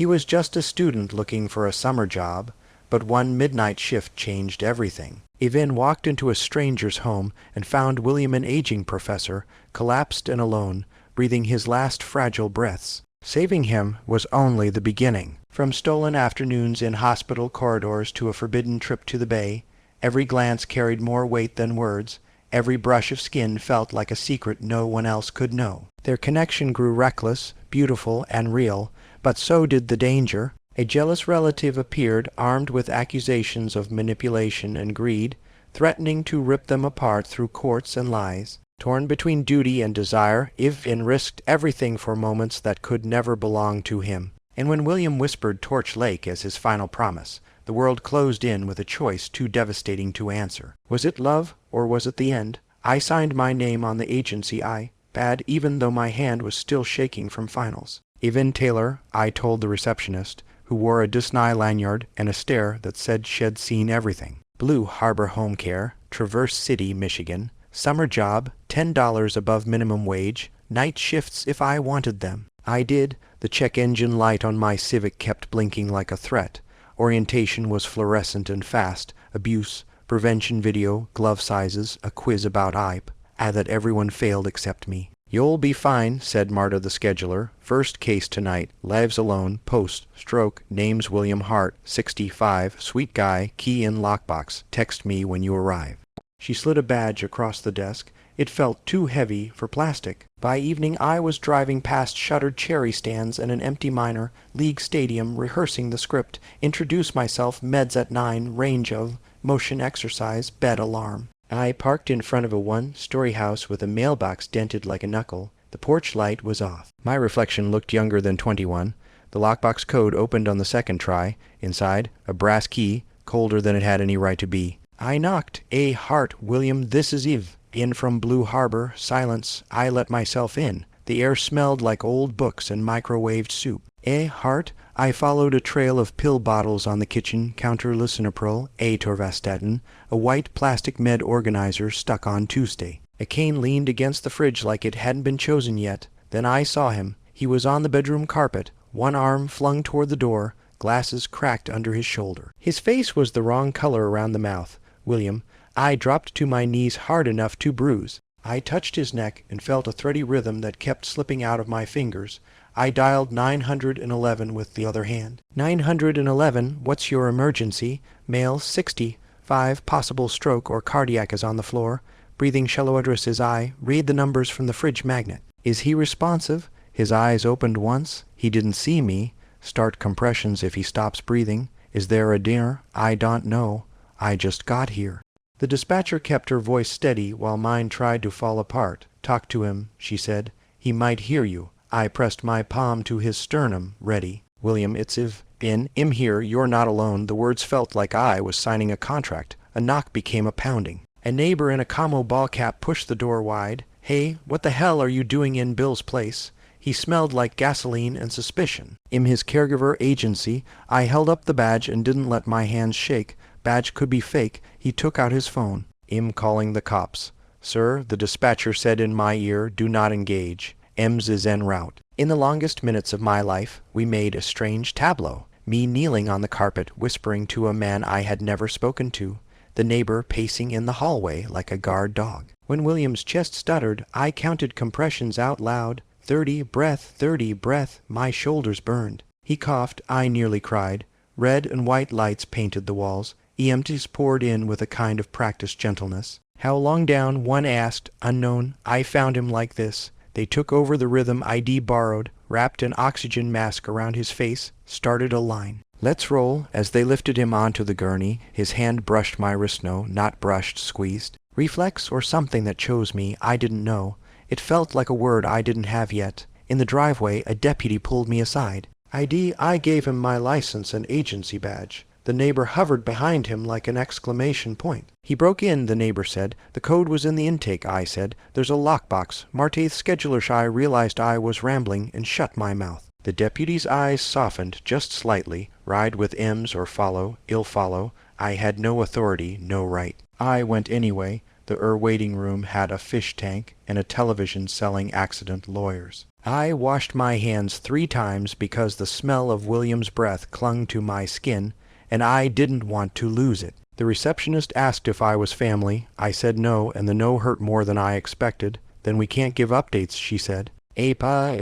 He was just a student looking for a summer job, but one midnight shift changed everything. Evin walked into a stranger's home and found William an aging professor, collapsed and alone, breathing his last fragile breaths. Saving him was only the beginning. From stolen afternoons in hospital corridors to a forbidden trip to the bay, every glance carried more weight than words. Every brush of skin felt like a secret no one else could know. Their connection grew reckless, beautiful, and real, but so did the danger. A jealous relative appeared, armed with accusations of manipulation and greed, threatening to rip them apart through courts and lies. Torn between duty and desire, Evin risked everything for moments that could never belong to him. And when William whispered Torch Lake as his final promise, the world closed in with a choice too devastating to answer. Was it love, or was it the end? I signed my name on the agency I bad, even though my hand was still shaking from finals. Evin Taylor, I told the receptionist, who wore a Disney lanyard and a stare that said she'd seen everything. Blue Harbor Home Care, Traverse City, Michigan. Summer job, $10 above minimum wage. Night shifts if I wanted them. I did. The check engine light on my Civic kept blinking like a threat. Orientation was fluorescent and fast. Abuse, prevention video, glove sizes, a quiz about IPE. That everyone failed except me. You'll be fine, said Marta the scheduler. First case tonight. Lives alone. Post. Stroke. Name's William Hart. 65. Sweet guy. Key in lockbox. Text me when you arrive. She slid a badge across the desk. It felt too heavy for plastic. By evening I was driving past shuttered cherry stands and an empty minor league stadium, rehearsing the script. Introduce myself, meds at 9, range of, motion exercise, bed alarm. I parked in front of a one-story house with a mailbox dented like a knuckle. The porch light was off. My reflection looked younger than 21. The lockbox code opened on the second try. Inside, a brass key, colder than it had any right to be. I knocked. A Hart, William, this is Eve. In from Blue Harbor, silence. I let myself in. The air smelled like old books and microwaved soup. Hart? I followed a trail of pill bottles on the kitchen counter, lisinopril, atorvastatin, a white plastic med organizer stuck on Tuesday. A cane leaned against the fridge like it hadn't been chosen yet. Then I saw him. He was on the bedroom carpet, one arm flung toward the door, glasses cracked under his shoulder. His face was the wrong color around the mouth. William. I dropped to my knees hard enough to bruise. I touched his neck and felt a thready rhythm that kept slipping out of my fingers. I dialed 911 with the other hand. 911, what's your emergency? Male, 60, 5, possible stroke or cardiac is on the floor. Breathing shallow addresses I. Read the numbers from the fridge magnet. Is he responsive? His eyes opened once. He didn't see me. Start compressions if he stops breathing. Is there a dinner? I don't know. I just got here. The dispatcher kept her voice steady while mine tried to fall apart. Talk to him, she said. He might hear you. I pressed my palm to his sternum, ready. William, it's Im here, you're not alone. The words felt like I was signing a contract. A knock became a pounding. A neighbor in a camo ball cap pushed the door wide. Hey, what the hell are you doing in Bill's place? He smelled like gasoline and suspicion. In his caregiver agency, I held up the badge and didn't let my hands shake. Badge could be fake. He took out his phone. Im calling the cops. Sir, the dispatcher said in my ear, do not engage. Ems is en route. In the longest minutes of my life, we made a strange tableau. Me kneeling on the carpet, whispering to a man I had never spoken to. The neighbor pacing in the hallway like a guard dog. When William's chest stuttered, I counted compressions out loud. 30 breath, my shoulders burned. He coughed, I nearly cried. Red and white lights painted the walls. EMTs poured in with a kind of practiced gentleness. How long down, one asked, unknown. I found him like this. They took over the rhythm ID borrowed, wrapped an oxygen mask around his face, started a line. Let's roll. As they lifted him onto the gurney, his hand brushed my wrist, not brushed, squeezed. Reflex or something that chose me, I didn't know. It felt like a word I didn't have yet. In the driveway, a deputy pulled me aside. ID, I gave him my license and agency badge. The neighbor hovered behind him like an exclamation point. He broke in, the neighbor said. The code was in the intake, I said. There's a lockbox. Marte's scheduler shy realized I was rambling and shut my mouth. The deputy's eyes softened just slightly. Ride with Ems or follow, ill follow. I had no authority, no right. I went anyway. The waiting room had a fish tank and a television selling accident lawyers. I washed my hands 3 times because the smell of William's breath clung to my skin, and I didn't want to lose it. The receptionist asked if I was family. I said no, and the no hurt more than I expected. Then we can't give updates, she said. A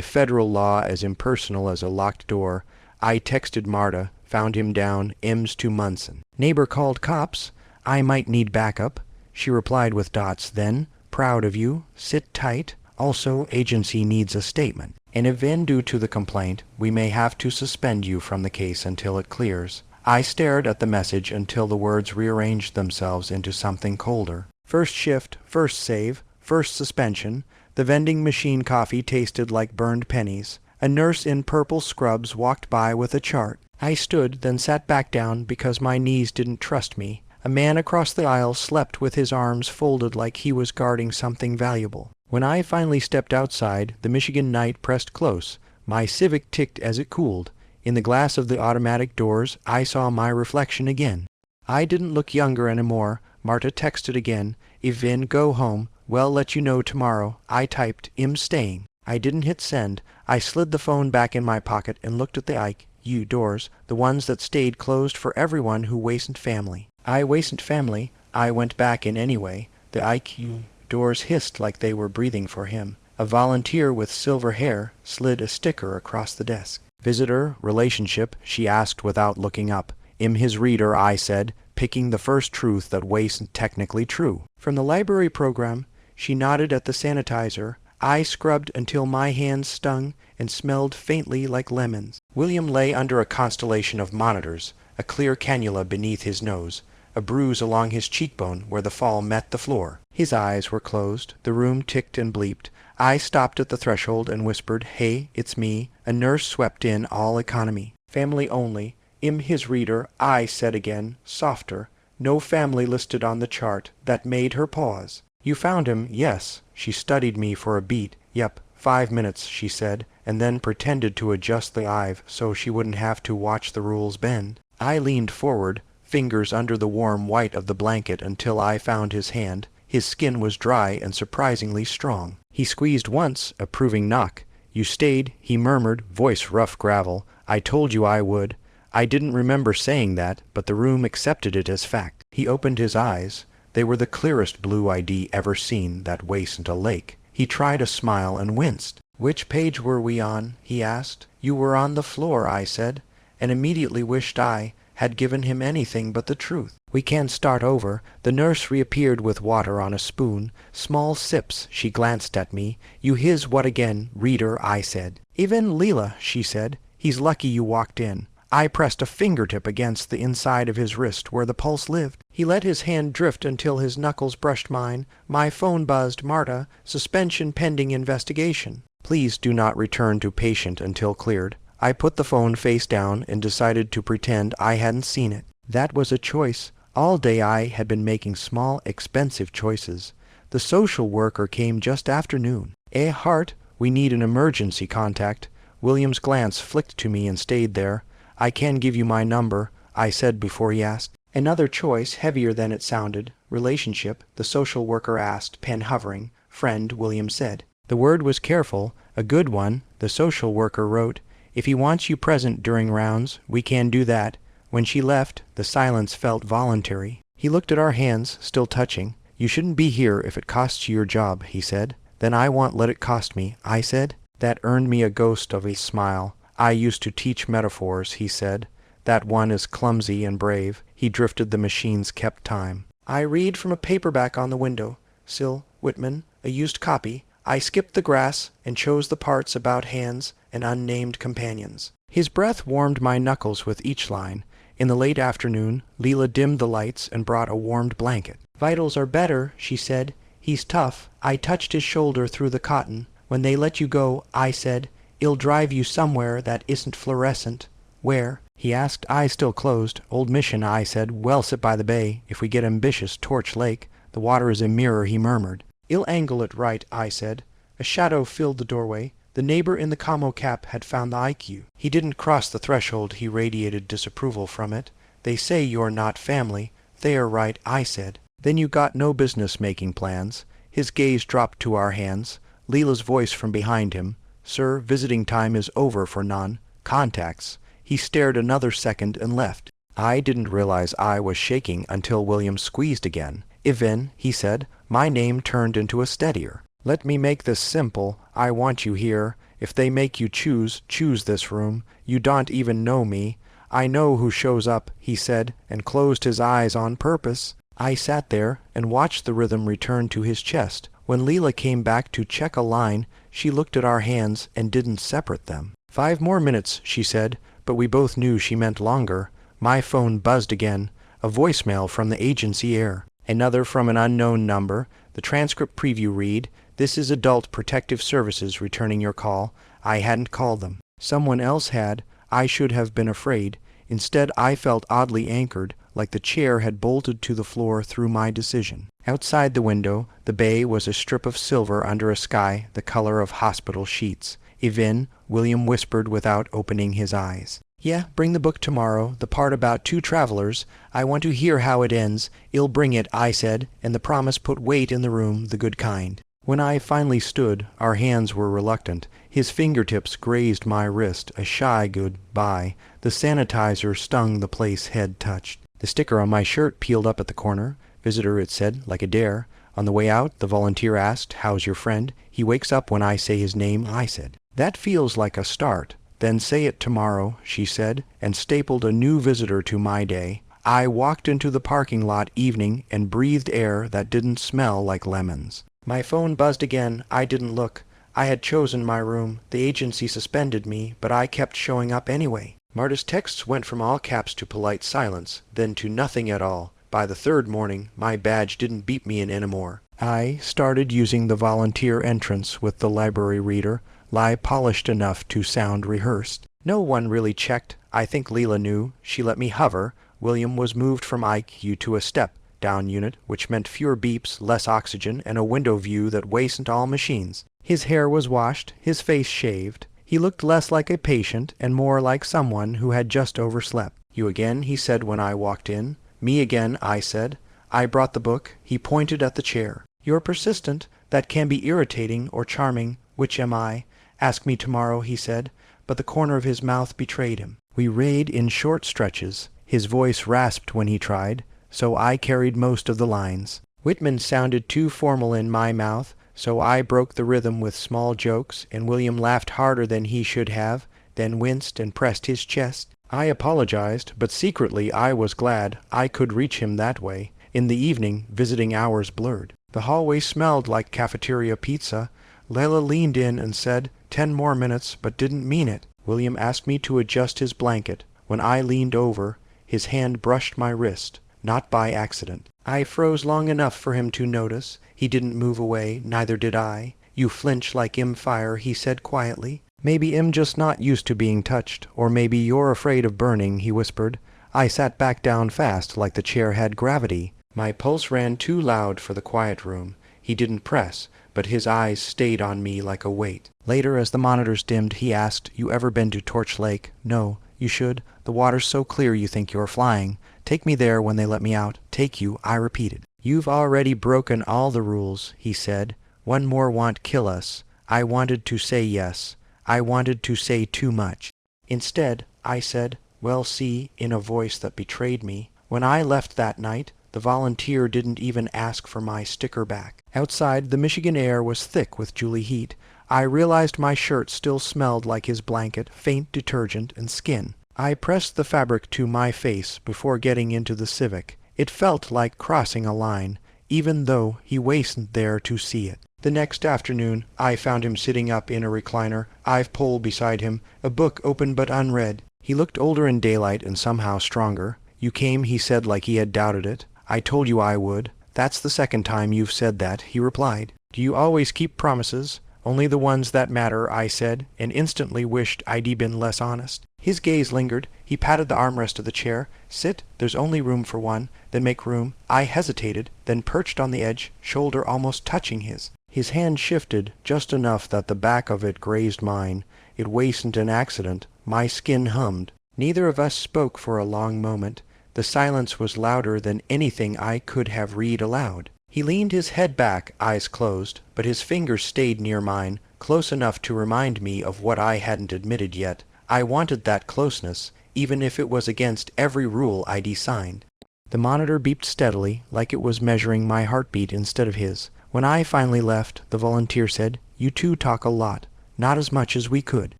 federal law as impersonal as a locked door. I texted Marta, found him down, M's to Munson. Neighbor called cops. I might need backup. She replied with dots. Then, proud of you, sit tight. Also, agency needs a statement. And if due to the complaint, we may have to suspend you from the case until it clears. I stared at the message until the words rearranged themselves into something colder. First shift, first save, first suspension. The vending machine coffee tasted like burned pennies. A nurse in purple scrubs walked by with a chart. I stood, then sat back down because my knees didn't trust me. A man across the aisle slept with his arms folded like he was guarding something valuable. When I finally stepped outside, the Michigan night pressed close. My Civic ticked as it cooled. In the glass of the automatic doors, I saw my reflection again. I didn't look younger anymore. Marta texted again. If Vin go home, well, let you know tomorrow. I typed, I'm staying. I didn't hit send. I slid the phone back in my pocket and looked at the IQ doors, the ones that stayed closed for everyone who wasn't family. I wasn't family. I went back in anyway. The IQ doors hissed like they were breathing for him. A volunteer with silver hair slid a sticker across the desk. Visitor, relationship, she asked without looking up. I'm his reader, I said, picking the first truth that wasn't technically true. From the library program, she nodded at the sanitizer. I scrubbed until my hands stung and smelled faintly like lemons. William lay under a constellation of monitors, a clear cannula beneath his nose, a bruise along his cheekbone where the fall met the floor. His eyes were closed. The room ticked and bleeped. I stopped at the threshold and whispered, Hey, it's me. A nurse swept in, all economy. Family only. I'm his reader, I said again, softer. No family listed on the chart. That made her pause. You found him, yes. She studied me for a beat. Yep, 5 minutes, she said, and then pretended to adjust the IV so she wouldn't have to watch the rules bend. I leaned forward, fingers under the warm white of the blanket until I found his hand. His skin was dry and surprisingly strong. He squeezed once, approving knock. You stayed, he murmured, voice rough gravel. I told you I would. I didn't remember saying that, but the room accepted it as fact. He opened his eyes. They were the clearest blue I'd ever seen that wasn't a lake. He tried a smile and winced. Which page were we on? He asked. You were on the floor, I said, and immediately wished I had given him anything but the truth. We can start over. The nurse reappeared with water on a spoon. Small sips. She glanced at me. You his what again, reader, I said. Even Leela, she said. He's lucky you walked in. I pressed a fingertip against the inside of his wrist where the pulse lived. He let his hand drift until his knuckles brushed mine. My phone buzzed. Marta, suspension pending investigation. Please do not return to patient until cleared. I put the phone face down and decided to pretend I hadn't seen it. That was a choice. All day I had been making small, expensive choices. The social worker came just after noon. Hart, we need an emergency contact. William's glance flicked to me and stayed there. I can give you my number, I said before he asked. Another choice, heavier than it sounded. Relationship, the social worker asked, pen hovering. Friend, William said. The word was careful. A good one, the social worker wrote. If he wants you present during rounds, we can do that. When she left, the silence felt voluntary. He looked at our hands, still touching. You shouldn't be here if it costs you your job, he said. Then I won't let it cost me, I said. That earned me a ghost of a smile. I used to teach metaphors, he said. That one is clumsy and brave. He drifted the machines kept time. I read from a paperback on the window. Sill, Whitman, a used copy. I skipped the grass and chose the parts about hands and unnamed companions. His breath warmed my knuckles with each line. In the late afternoon, Leela dimmed the lights and brought a warmed blanket. Vitals are better, she said. He's tough. I touched his shoulder through the cotton. When they let you go, I said, it'll drive you somewhere that isn't fluorescent. Where? He asked, eyes still closed. Old Mission, I said. Well, sit by the bay. If we get ambitious, Torch Lake. The water is a mirror, he murmured. I'll angle it right, I said. A shadow filled the doorway. The neighbor in the camo cap had found the IQ. He didn't cross the threshold. He radiated disapproval from it. They say you're not family. They are right, I said. Then you got no business making plans. His gaze dropped to our hands. Leela's voice from behind him. Sir, visiting time is over for non-contacts. He stared another second and left. I didn't realize I was shaking until William squeezed again. Even, he said, my name turned into a steadier. Let me make this simple. I want you here. If they make you choose this room. You don't even know me. I know who shows up, he said, and closed his eyes on purpose. I sat there and watched the rhythm return to his chest. When Leela came back to check a line, she looked at our hands and didn't separate them. 5 more minutes, she said, but we both knew she meant longer. My phone buzzed again. A voicemail from the agency air. Another from an unknown number. The transcript preview read, "This is Adult Protective Services returning your call. I hadn't called them. Someone else had. I should have been afraid. Instead, I felt oddly anchored, like the chair had bolted to the floor through my decision." Outside the window, the bay was a strip of silver under a sky the color of hospital sheets. Even, William whispered without opening his eyes. "Yeah, bring the book tomorrow, the part about 2 travelers. I want to hear how it ends. I'll bring it," I said, and the promise put weight in the room, the good kind. When I finally stood, our hands were reluctant. His fingertips grazed my wrist, a shy goodbye. The sanitizer stung the place head touched. The sticker on my shirt peeled up at the corner. "Visitor," it said, like a dare. On the way out, the volunteer asked, "How's your friend?" "He wakes up when I say his name," I said. "That feels like a start." "Then say it tomorrow," she said, and stapled a new visitor to my day. I walked into the parking lot evening and breathed air that didn't smell like lemons. My phone buzzed again. I didn't look. I had chosen my room. The agency suspended me, but I kept showing up anyway. Marta's texts went from all caps to polite silence, then to nothing at all. By the 3rd morning, my badge didn't beep me in anymore. I started using the volunteer entrance with the library reader, lie polished enough to sound rehearsed. No one really checked. I think Leela knew. She let me hover. William was moved from IQ to a step-down unit, which meant fewer beeps, less oxygen, and a window view that wasn't all machines. His hair was washed, his face shaved. He looked less like a patient and more like someone who had just overslept. "You again?" he said when I walked in. "Me again," I said. I brought the book. He pointed at the chair. "You're persistent. That can be irritating or charming. Which am I? Ask me tomorrow," he said, but the corner of his mouth betrayed him. We read in short stretches. His voice rasped when he tried, so I carried most of the lines. Whitman sounded too formal in my mouth, so I broke the rhythm with small jokes, and William laughed harder than he should have, then winced and pressed his chest. I apologized, but secretly I was glad I could reach him that way. In the evening, visiting hours blurred. The hallway smelled like cafeteria pizza. Layla leaned in and said, 10 more minutes, but didn't mean it. William asked me to adjust his blanket. When I leaned over, his hand brushed my wrist, not by accident. I froze long enough for him to notice. He didn't move away, neither did I. "You flinch like fire," he said quietly. "Maybe just not used to being touched, or maybe you're afraid of burning," he whispered. I sat back down fast, like the chair had gravity. My pulse ran too loud for the quiet room. He didn't press, but his eyes stayed on me like a weight. Later, as the monitors dimmed, he asked, "You ever been to Torch Lake?" "No." "You should. The water's so clear you think you're flying. Take me there when they let me out." "Take you," I repeated. "You've already broken all the rules," he said. "One more won't kill us." I wanted to say yes. I wanted to say too much. Instead, I said, "Well, see," in a voice that betrayed me. When I left that night, the volunteer didn't even ask for my sticker back. Outside, the Michigan air was thick with Julie heat. I realized my shirt still smelled like his blanket, faint detergent, and skin. I pressed the fabric to my face before getting into the Civic. It felt like crossing a line, even though he wasn't there to see it. The next afternoon, I found him sitting up in a recliner, I've pole beside him, a book open but unread. He looked older in daylight and somehow stronger. "You came," he said like he had doubted it. "I told you I would." "That's the 2nd time you've said that," he replied. "Do you always keep promises?" "Only the ones that matter," I said, and instantly wished I'd been less honest. His gaze lingered. He patted the armrest of the chair. "Sit, there's only room for one. Then make room." I hesitated, then perched on the edge, shoulder almost touching his. His hand shifted, just enough that the back of it grazed mine. It wasn't an accident. My skin hummed. Neither of us spoke for a long moment. The silence was louder than anything I could have read aloud. He leaned his head back, eyes closed, but his fingers stayed near mine, close enough to remind me of what I hadn't admitted yet. I wanted that closeness, even if it was against every rule I'd signed. The monitor beeped steadily, like it was measuring my heartbeat instead of his. When I finally left, the volunteer said, "You two talk a lot. Not as much as we could."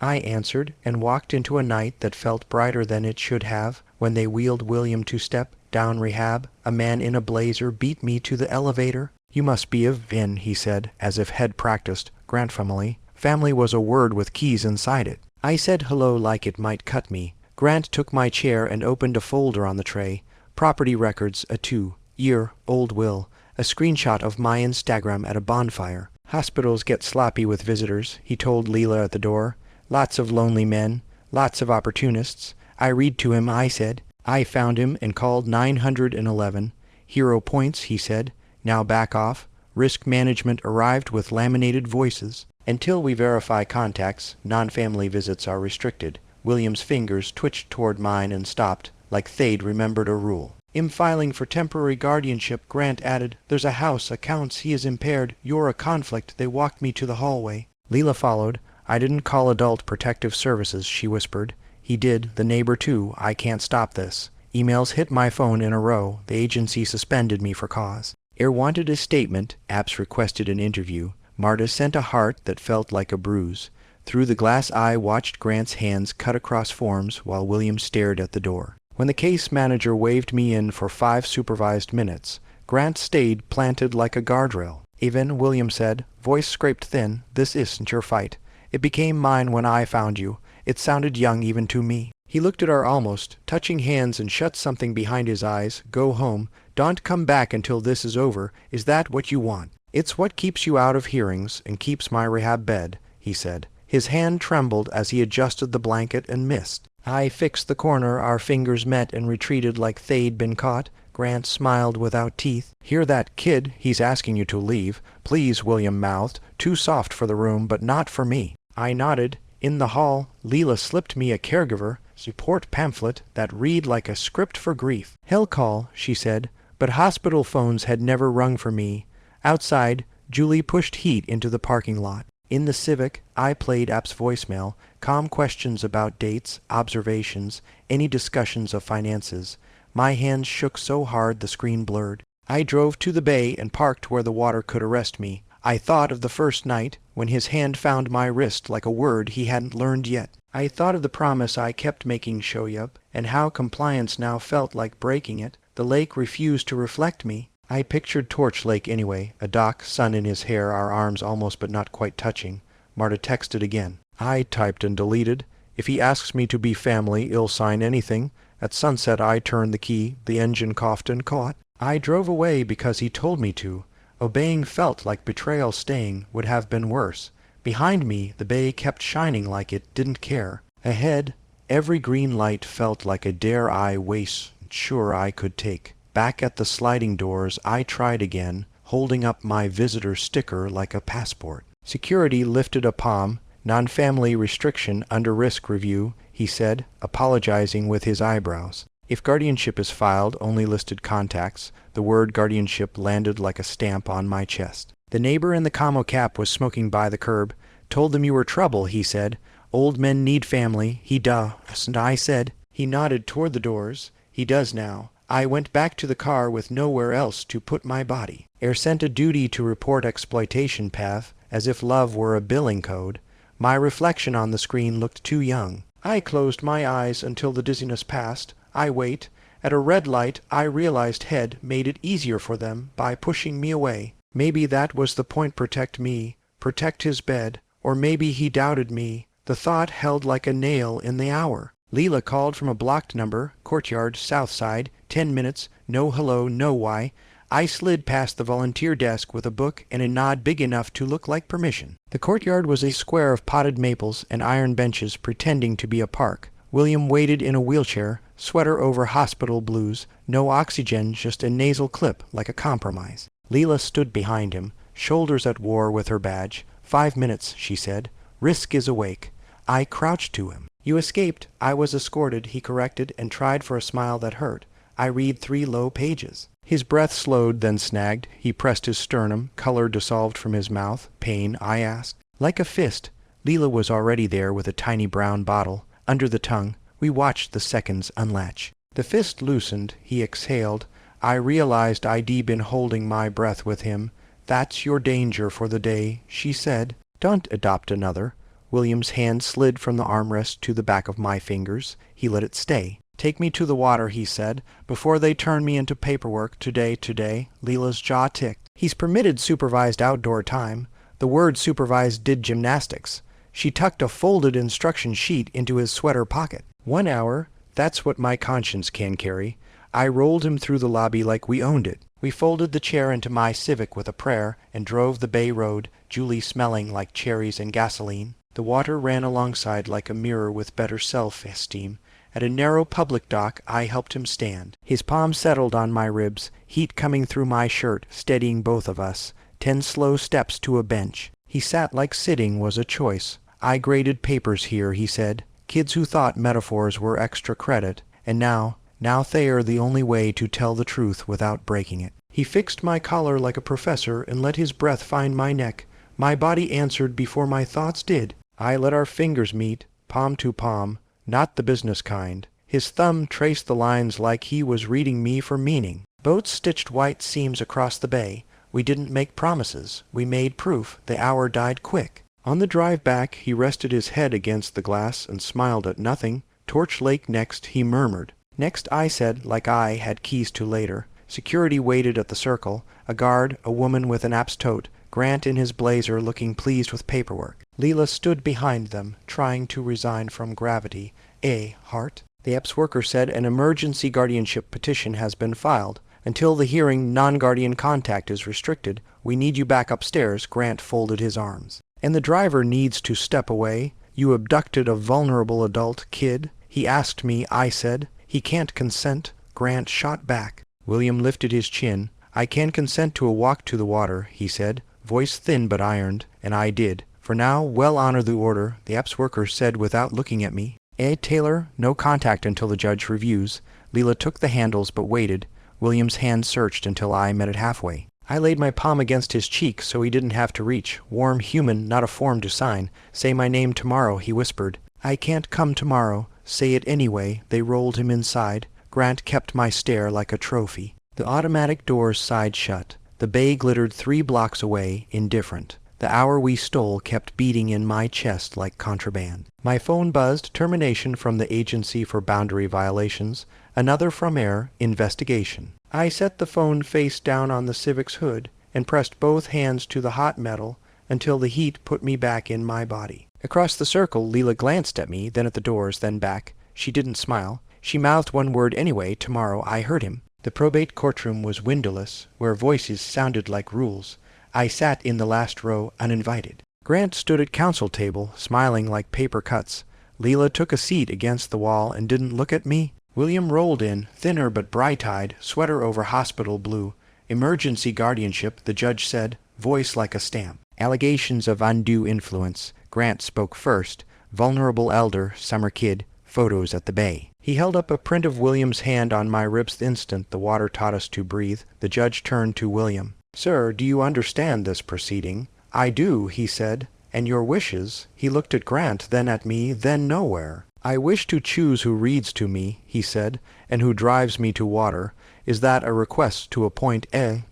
I answered, and walked into a night that felt brighter than it should have. When they wheeled William to step down rehab, a man in a blazer beat me to the elevator. "You must be of Vin," he said, as if he'd practiced. "Grant family." Family was a word with keys inside it. I said hello like it might cut me. Grant took my chair and opened a folder on the tray. Property records, a 2-year-old will, a screenshot of my Instagram at a bonfire. "Hospitals get sloppy with visitors," he told Leela at the door. "Lots of lonely men, lots of opportunists." I read to him, I said. "I found him and called 911. Hero points," he said. "Now back off." Risk management arrived with laminated voices. "Until we verify contacts, non-family visits are restricted." William's fingers twitched toward mine and stopped, like they'd remembered a rule. "I'm filing for temporary guardianship," Grant added. "There's a house, accounts, he is impaired. You're a conflict." They walked me to the hallway. Leela followed. "I didn't call Adult Protective Services," she whispered. "He did, the neighbor too. I can't stop this." Emails hit my phone in a row. The agency suspended me for cause. Air wanted a statement. Apps requested an interview. Marta sent a heart that felt like a bruise. Through the glass eye watched Grant's hands cut across forms while William stared at the door. When the case manager waved me in for 5 supervised minutes, Grant stayed planted like a guardrail. "Even," William said, voice scraped thin, "this isn't your fight. It became mine when I found you." It sounded young even to me. He looked at our almost touching hands and shut something behind his eyes. "Go home. Don't come back until this is over. Is that what you want?" "It's what keeps you out of hearings and keeps my rehab bed," he said. His hand trembled as he adjusted the blanket and missed. I fixed the corner. Our fingers met and retreated like they'd been caught. Grant smiled without teeth. "Hear that, kid? He's asking you to leave." "Please," William mouthed. "Too soft for the room, but not for me." I nodded. In the hall, Leela slipped me a caregiver support pamphlet that read like a script for grief. "Hell call," she said, but hospital phones had never rung for me. Outside, Julie pushed heat into the parking lot. In the Civic, I played App's voicemail, calm questions about dates, observations, any discussions of finances. My hands shook so hard the screen blurred. I drove to the bay and parked where the water could arrest me. I thought of the first night, when his hand found my wrist like a word he hadn't learned yet. I thought of the promise I kept making Shoyup, and how compliance now felt like breaking it. The lake refused to reflect me. I pictured Torch Lake anyway, a dock, sun in his hair, our arms almost but not quite touching. Marta texted again. I typed and deleted. "If he asks me to be family, I'll sign anything." At sunset I turned the key, the engine coughed and caught. I drove away because he told me to. Obeying felt like betrayal. Staying would have been worse. Behind me, the bay kept shining like it didn't care. Ahead, every green light felt like a dare I waste sure I could take. Back at the sliding doors, I tried again, holding up my visitor sticker like a passport. Security lifted a palm. "Non-family restriction under risk review," he said, apologizing with his eyebrows. "If guardianship is filed, only listed contacts." The word guardianship landed like a stamp on my chest. The neighbor in the camo cap was smoking by the curb. "Told them you were trouble," he said. "Old men need family." He does, and I said. He nodded toward the doors. "He does now." I went back to the car with nowhere else to put my body. Air sent a duty to report exploitation path, as if love were a billing code. My reflection on the screen looked too young. I closed my eyes until the dizziness passed. I wait. At a red light, I realized Head made it easier for them by pushing me away. Maybe that was the point, protect me, protect his bed, or maybe he doubted me. The thought held like a nail in the hour. Leela called from a blocked number, courtyard, south side, 10 minutes, no hello, no why. I slid past the volunteer desk with a book and a nod big enough to look like permission. The courtyard was a square of potted maples and iron benches pretending to be a park. William waited in a wheelchair, sweater over hospital blues, no oxygen, just a nasal clip like a compromise. Leela stood behind him, shoulders at war with her badge. 5 minutes, she said. Risk is awake. I crouched to him. "You escaped. I was escorted," he corrected, and tried for a smile that hurt. I read 3 low pages. His breath slowed, then snagged. He pressed his sternum. Color dissolved from his mouth. Pain, I asked. Like a fist. Leela was already there with a tiny brown bottle. Under the tongue, we watched the seconds unlatch. The fist loosened. He exhaled. I realized I'd been holding my breath with him. That's your danger for the day, she said. Don't adopt another. William's hand slid from the armrest to the back of my fingers. He let it stay. Take me to the water, he said, before they turn me into paperwork today. Leela's jaw ticked. He's permitted supervised outdoor time. The word supervised did gymnastics. She tucked a folded instruction sheet into his sweater pocket. 1 hour, that's what my conscience can carry. I rolled him through the lobby like we owned it. We folded the chair into my Civic with a prayer and drove the Bay Road, Julie smelling like cherries and gasoline. The water ran alongside like a mirror with better self-esteem. At a narrow public dock, I helped him stand. His palm settled on my ribs, heat coming through my shirt, steadying both of us. 10 slow steps to a bench. He sat like sitting was a choice. I graded papers here, he said. Kids who thought metaphors were extra credit. And now they're the only way to tell the truth without breaking it. He fixed my collar like a professor and let his breath find my neck. My body answered before my thoughts did. I let our fingers meet, palm to palm, not the business kind. His thumb traced the lines like he was reading me for meaning. Boats stitched white seams across the bay. We didn't make promises. We made proof. The hour died quick. On the drive back, he rested his head against the glass and smiled at nothing. Torch Lake next, he murmured. Next, I said, like I had keys to later. Security waited at the circle. A guard, a woman with an Apps tote, Grant in his blazer looking pleased with paperwork. Leela stood behind them, trying to resign from gravity. Hart? The Apps worker said an emergency guardianship petition has been filed. Until the hearing, non-guardian contact is restricted. We need you back upstairs. Grant folded his arms. And the driver needs to step away. You abducted a vulnerable adult kid. He asked me, I said. He can't consent. Grant shot back. William lifted his chin. I can consent to a walk to the water, he said, voice thin but ironed, and I did. For now, well honor the order, the Apps worker said without looking at me. Taylor, no contact until the judge reviews. Leela took the handles but waited. William's hand searched until I met it halfway. I laid my palm against his cheek so he didn't have to reach. Warm human, not a form to sign. Say my name tomorrow, he whispered. I can't come tomorrow. Say it anyway. They rolled him inside. Grant kept my stare like a trophy. The automatic doors sighed shut. The bay glittered 3 blocks away, indifferent. The hour we stole kept beating in my chest like contraband. My phone buzzed, termination from the Agency for Boundary Violations. Another from Air, investigation. I set the phone face down on the Civic's hood and pressed both hands to the hot metal until the heat put me back in my body. Across the circle, Leela glanced at me, then at the doors, then back. She didn't smile. She mouthed one word anyway. Tomorrow. I heard him. The probate courtroom was windowless, where voices sounded like rules. I sat in the last row, uninvited. Grant stood at counsel table, smiling like paper cuts. Leela took a seat against the wall and didn't look at me. William rolled in, thinner but bright-eyed, sweater over hospital blue. Emergency guardianship, the judge said, voice like a stamp. Allegations of undue influence. Grant spoke first. Vulnerable elder, summer kid, photos at the bay. He held up a print of William's hand on my ribs the instant the water taught us to breathe. The judge turned to William. Sir, do you understand this proceeding? I do, he said. And your wishes? He looked at Grant, then at me, then nowhere. I wish to choose who reads to me, he said, and who drives me to water. Is that a request to appoint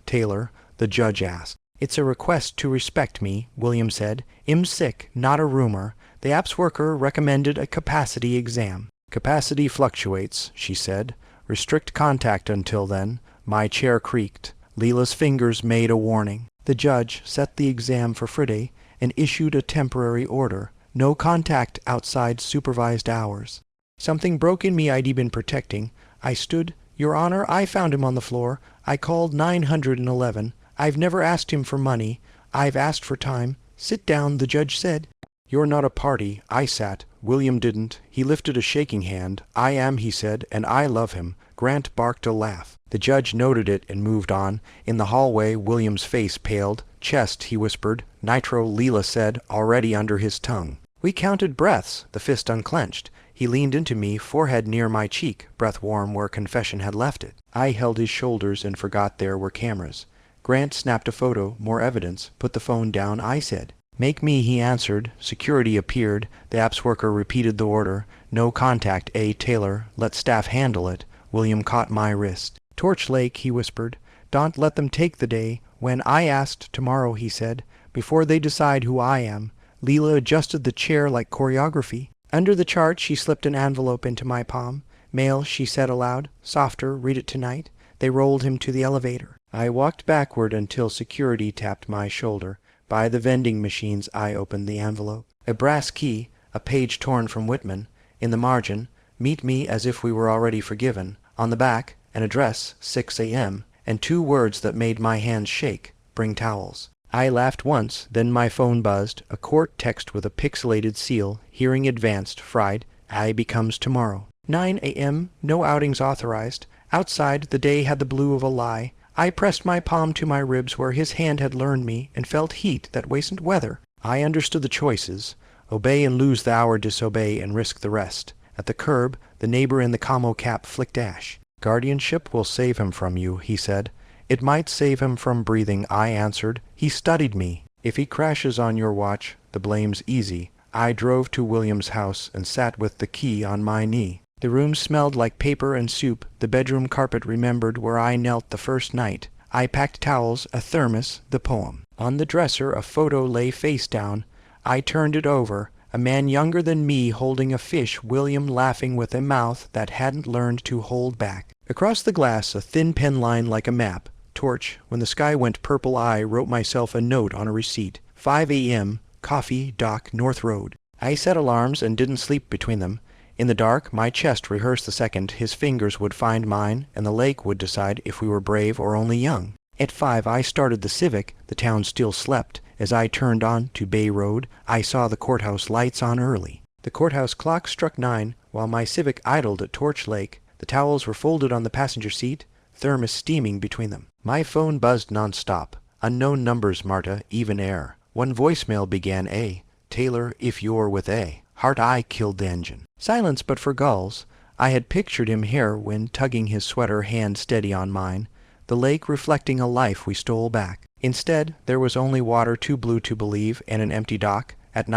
Taylor? The judge asked. It's a request to respect me, William said. I'm sick, not a rumor. The Apps worker recommended a capacity exam. Capacity fluctuates, she said. Restrict contact until then. My chair creaked. Leela's fingers made a warning. The judge set the exam for Friday and issued a temporary order. No contact outside supervised hours. Something broke in me I'd been protecting. I stood. Your Honor, I found him on the floor. I called 911. I've never asked him for money. I've asked for time. Sit down, the judge said. You're not a party. I sat. William didn't. He lifted a shaking hand. I am, he said, and I love him. Grant barked a laugh. The judge noted it and moved on. In the hallway, William's face paled. Chest, he whispered. Nitro, Leela said, already under his tongue. We counted breaths. The fist unclenched. He leaned into me, forehead near my cheek, breath warm where confession had left it. I held his shoulders and forgot there were cameras. Grant snapped a photo, more evidence. Put the phone down, I said. Make me, he answered. Security appeared. The apps worker repeated the order. No contact, A. Taylor. Let staff handle it. William caught my wrist. Torch Lake, he whispered. Don't let them take the day. When I asked, tomorrow, he said. Before they decide who I am. Leela adjusted the chair like choreography. Under the chart, she slipped an envelope into my palm. Mail, she said aloud. Softer, read it tonight. They rolled him to the elevator. I walked backward until security tapped my shoulder. By the vending machines, I opened the envelope. A brass key, a page torn from Whitman. In the margin, meet me as if we were already forgiven. On the back, an address, 6 a.m., and 2 words that made my hands shake. Bring towels. I laughed once, then my phone buzzed, a court text with a pixelated seal, hearing advanced, fried, I becomes tomorrow. 9 a.m., no outings authorized. Outside, the day had the blue of a lie. I pressed my palm to my ribs where his hand had learned me, and felt heat that wasn't weather. I understood the choices. Obey and lose the hour, disobey and risk the rest. At the curb, the neighbor in the camo cap flicked ash. Guardianship will save him from you, he said. It might save him from breathing, I answered. He studied me. If he crashes on your watch, the blame's easy. I drove to William's house and sat with the key on my knee. The room smelled like paper and soup. The bedroom carpet remembered where I knelt the first night. I packed towels, a thermos, the poem. On the dresser, a photo lay face down. I turned it over. A man younger than me holding a fish, William laughing with a mouth that hadn't learned to hold back. Across the glass, a thin pen line like a map. Torch. When the sky went purple, I wrote myself a note on a receipt. 5 a.m., coffee, dock, North Road. I set alarms and didn't sleep between them. In the dark, my chest rehearsed the second his fingers would find mine, and the lake would decide if we were brave or only young. At 5, I started the Civic. The town still slept. As I turned on to Bay Road, I saw the courthouse lights on early. The courthouse clock struck 9, while my Civic idled at Torch Lake. The towels were folded on the passenger seat, thermos steaming between them. My phone buzzed nonstop. Unknown numbers, Marta, even air. One voicemail began A. Taylor, if you're with A. Heart I killed the engine. Silence but for gulls. I had pictured him here when tugging his sweater, hand steady on mine. The lake reflecting a life we stole back. Instead, there was only water too blue to believe and an empty dock. At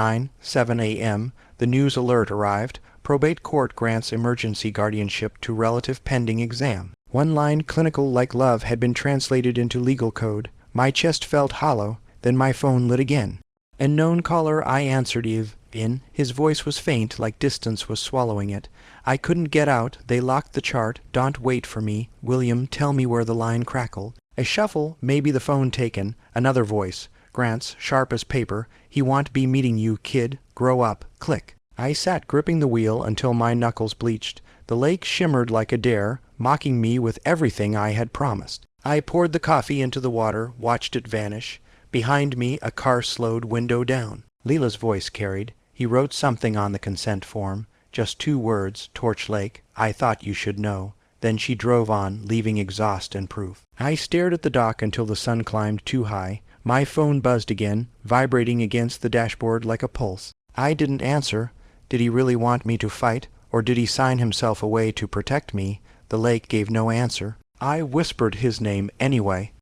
7 a.m., the news alert arrived. Probate court grants emergency guardianship to relative pending exam. One line, clinical like love, had been translated into legal code. My chest felt hollow. Then my phone lit again. Unknown caller, I answered Eve. In. His voice was faint, like distance was swallowing it. I couldn't get out. They locked the chart. Don't wait for me. William, tell me where the line crackled. A shuffle, maybe the phone taken. Another voice. Grant's, sharp as paper. He want be meeting you, kid. Grow up. Click. I sat gripping the wheel until my knuckles bleached. The lake shimmered like a dare, mocking me with everything I had promised. I poured the coffee into the water, watched it vanish. Behind me, a car slowed, window down. Leela's voice carried. He wrote something on the consent form. Just 2 words, Torch Lake. I thought you should know. Then she drove on, leaving exhaust and proof. I stared at the dock until the sun climbed too high. My phone buzzed again, vibrating against the dashboard like a pulse. I didn't answer. Did he really want me to fight, or did he sign himself away to protect me? The lake gave no answer. I whispered his name anyway.